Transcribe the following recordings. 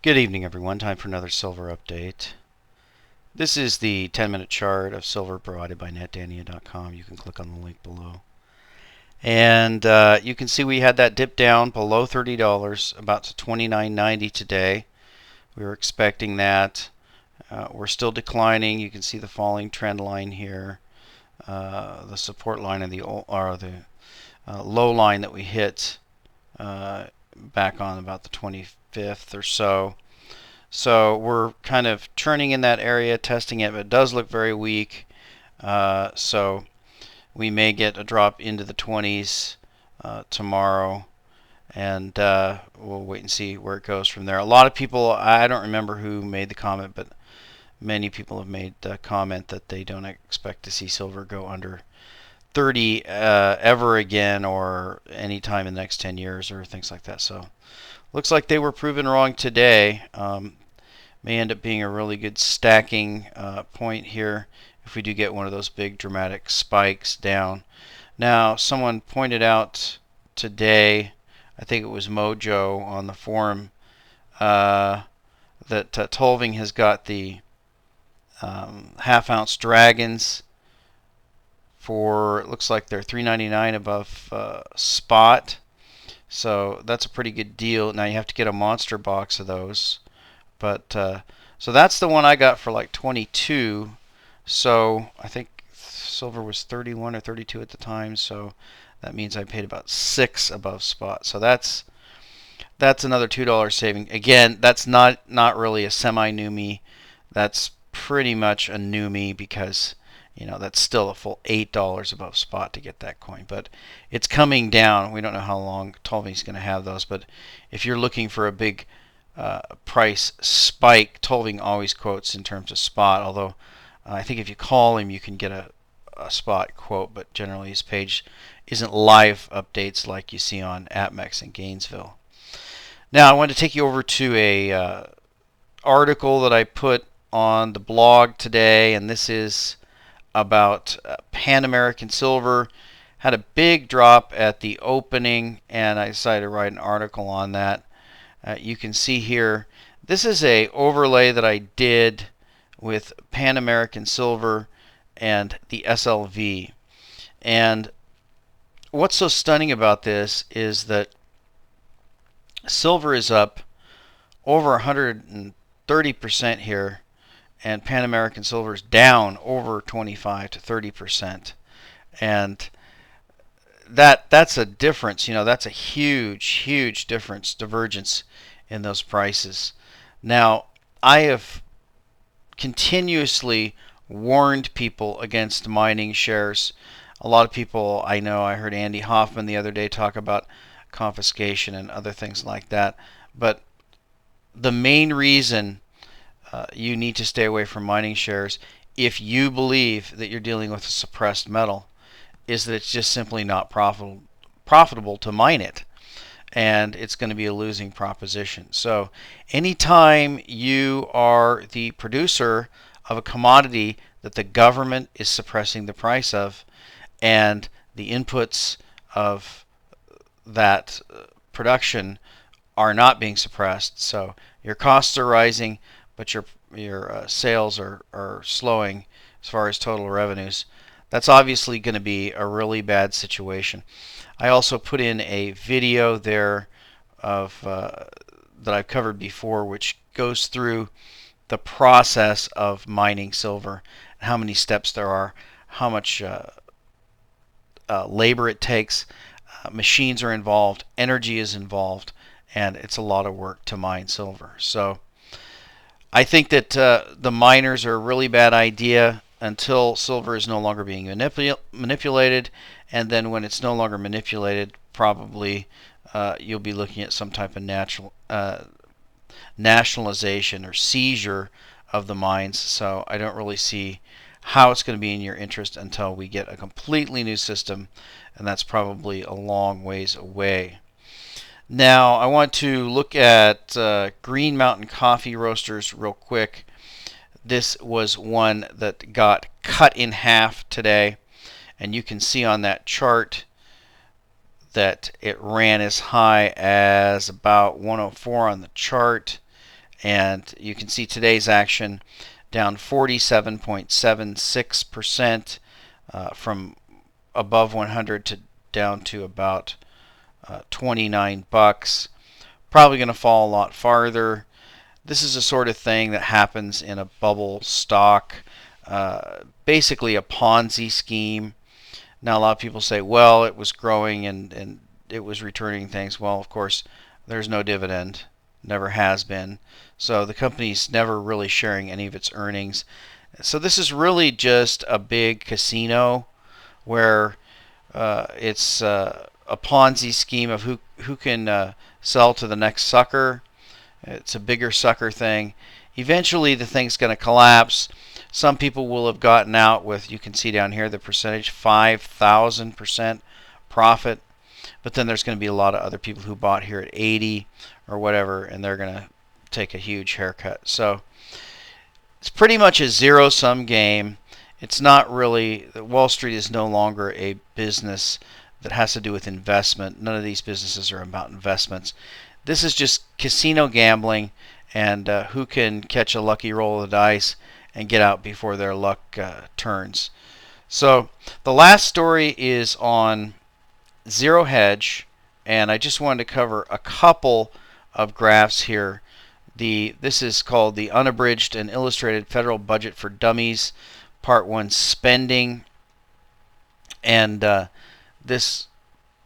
Good evening, everyone. Time for another silver update. This is the 10-minute chart of silver provided by netdania.com. You can click on the link below. And you can see we had that dip down below $30, about to $29.90 today. We were expecting that. We're still declining. You can see the falling trend line here, the support line and the low line that we hit back on about the 25th or so. So we're kind of turning in that area, testing it, but it does look very weak. So we may get a drop into the 20s tomorrow, and we'll wait and see where it goes from there. A lot of people, I don't remember who made the comment, but many people have made the comment that they don't expect to see silver go under 30 ever again, or any time in the next 10 years or things like that. So looks like they were proven wrong today. May end up being a really good stacking point here if we do get one of those big dramatic spikes down. Now, someone pointed out today, I think it was Mojo on the forum, that Tolving has got the half-ounce dragons for, it looks like they're $3.99 above spot. So that's a pretty good deal. Now you have to get a monster box of those. But so that's the one I got for like 22. So I think silver was 31 or 32 at the time. So that means I paid about 6 above spot. So that's another $2 saving. Again, that's not really a semi-new me. That's pretty much a new me, because that's still a full $8 above spot to get that coin. But it's coming down. We don't know how long Tolving's going to have those. But if you're looking for a big price spike, Tolving always quotes in terms of spot, although I think if you call him you can get a spot quote, but generally his page isn't live updates like you see on APMEX in Gainesville. Now I want to take you over to a article that I put on the blog today, and this is about Pan American Silver. Had a big drop at the opening, and I decided to write an article on that. You can see here, this is a overlay that I did with Pan American Silver and the SLV. And what's so stunning about this is that silver is up over 130% here, and Pan American Silver is down over 25 to 30%. And that's a difference. That's a huge difference, divergence in those prices. Now, I have continuously warned people against mining shares. A lot of people, I know, I heard Andy Hoffman the other day talk about confiscation and other things like that. But the main reason you need to stay away from mining shares, if you believe that you're dealing with a suppressed metal, is that it's just simply not profitable to mine it, and it's going to be a losing proposition. So anytime you are the producer of a commodity that the government is suppressing the price of, and the inputs of that production are not being suppressed, so your costs are rising, but your sales are slowing as far as total revenues, that's obviously going to be a really bad situation. I also put in a video there of that I've covered before, which goes through the process of mining silver, how many steps there are, how much labor it takes, machines are involved, energy is involved, and it's a lot of work to mine silver. So I think that the miners are a really bad idea until silver is no longer being manipulated, and then when it's no longer manipulated, probably you'll be looking at some type of nationalization or seizure of the mines. So I don't really see how it's going to be in your interest until we get a completely new system, and that's probably a long ways away. Now I want to look at Green Mountain Coffee Roasters real quick. This was one that got cut in half today, and you can see on that chart that it ran as high as about 104 on the chart, And you can see today's action down 47.76% from above 100 to down to about $29. Probably going to fall a lot farther. This is the sort of thing that happens in a bubble stock, basically a Ponzi scheme. Now, a lot of people say, well, it was growing and it was returning things. Well, of course, there's no dividend, never has been. So the company's never really sharing any of its earnings. So this is really just a big casino where it's a Ponzi scheme of who can sell to the next sucker. It's a bigger sucker thing. Eventually, the thing's going to collapse. Some people will have gotten out with, you can see down here, the percentage, 5,000% profit. But then there's going to be a lot of other people who bought here at 80 or whatever, and they're going to take a huge haircut. So it's pretty much a zero-sum game. It's not really, Wall Street is no longer a business that has to do with investment. None of these businesses are about investments. This is just casino gambling, and who can catch a lucky roll of the dice and get out before their luck turns. So the last story is on Zerohedge, and I just wanted to cover a couple of graphs here. This is called the Unabridged and Illustrated Federal Budget for Dummies, Part 1, Spending, and this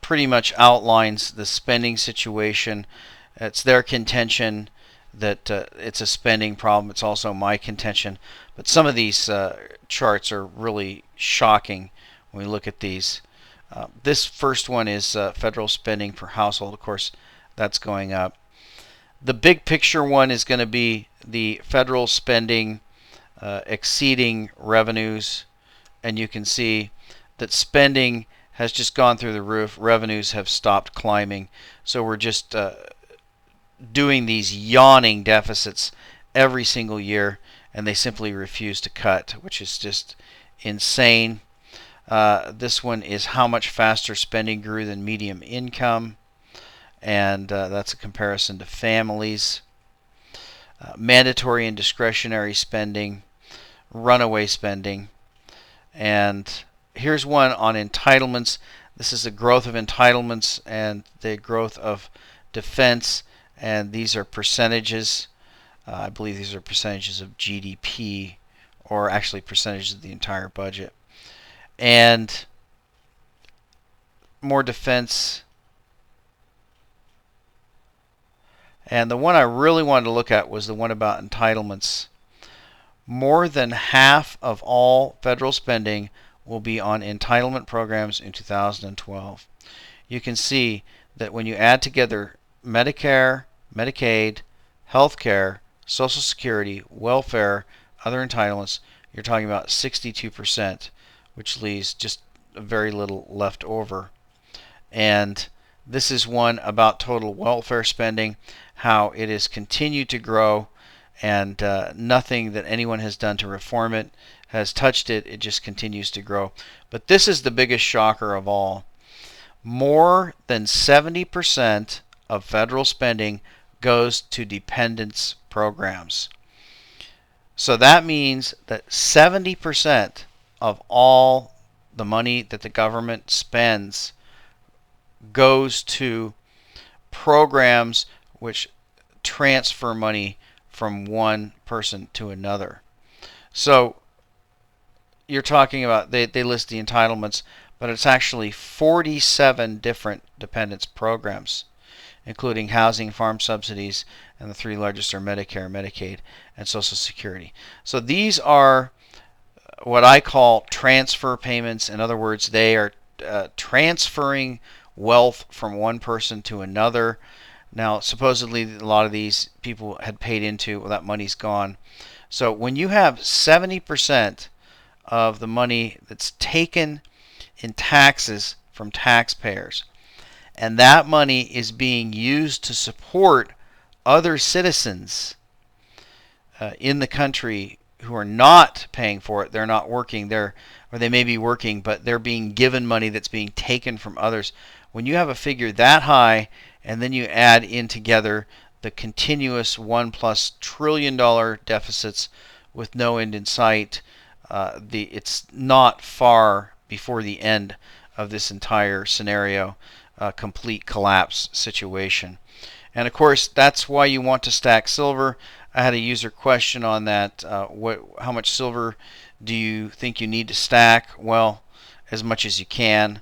pretty much outlines the spending situation. It's their contention that it's a spending problem. It's also my contention. But some of these charts are really shocking when we look at these. This first one is federal spending per household. Of course, that's going up. The big picture one is going to be the federal spending exceeding revenues. And you can see that spending has just gone through the roof. Revenues have stopped climbing. So we're just doing these yawning deficits every single year, and they simply refuse to cut, which is just insane. This one is how much faster spending grew than median income, and that's a comparison to families. Mandatory and discretionary spending, runaway spending, and here's one on entitlements. This is the growth of entitlements and the growth of defense, and these are percentages. I believe these are percentages of GDP, or actually percentages of the entire budget. And more defense. And the one I really wanted to look at was the one about entitlements. More than half of all federal spending will be on entitlement programs in 2012. You can see that when you add together Medicare, Medicaid, healthcare, Social Security, welfare, other entitlements, you're talking about 62%, which leaves just very little left over. And this is one about total welfare spending, how it has continued to grow, and nothing that anyone has done to reform it has touched it. It just continues to grow. But this is the biggest shocker of all. More than 70% of federal spending goes to dependence programs. So that means that 70% of all the money that the government spends goes to programs which transfer money from one person to another. So you're talking about, they list the entitlements, but it's actually 47 different dependence programs, including housing, farm subsidies, and the three largest are Medicare, Medicaid, and Social Security. So these are what I call transfer payments. In other words, they are transferring wealth from one person to another. Now, supposedly, a lot of these people had paid into, well, that money's gone. So when you have 70% of the money that's taken in taxes from taxpayers, and that money is being used to support other citizens in the country who are not paying for it, they're not working, or they may be working, but they're being given money that's being taken from others. When you have a figure that high, and then you add in together the continuous $1+ trillion deficits with no end in sight, it's not far before the end of this entire scenario, complete collapse situation. And of course, that's why you want to stack silver. I had a user question on that. How much silver do you think you need to stack? Well, as much as you can.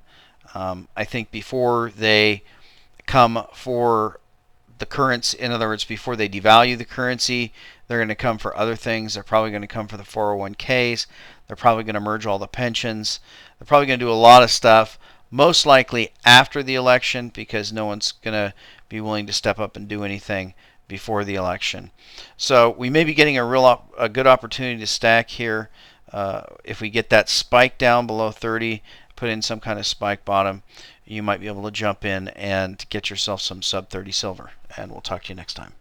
I think before they come for the currency, in other words, before they devalue the currency, they're going to come for other things. They're probably going to come for the 401ks. They're probably going to merge all the pensions. They're probably going to do a lot of stuff, most likely after the election, because no one's going to be willing to step up and do anything before the election. So we may be getting a good opportunity to stack here. If we get that spike down below 30, put in some kind of spike bottom, you might be able to jump in and get yourself some sub 30 silver. And we'll talk to you next time.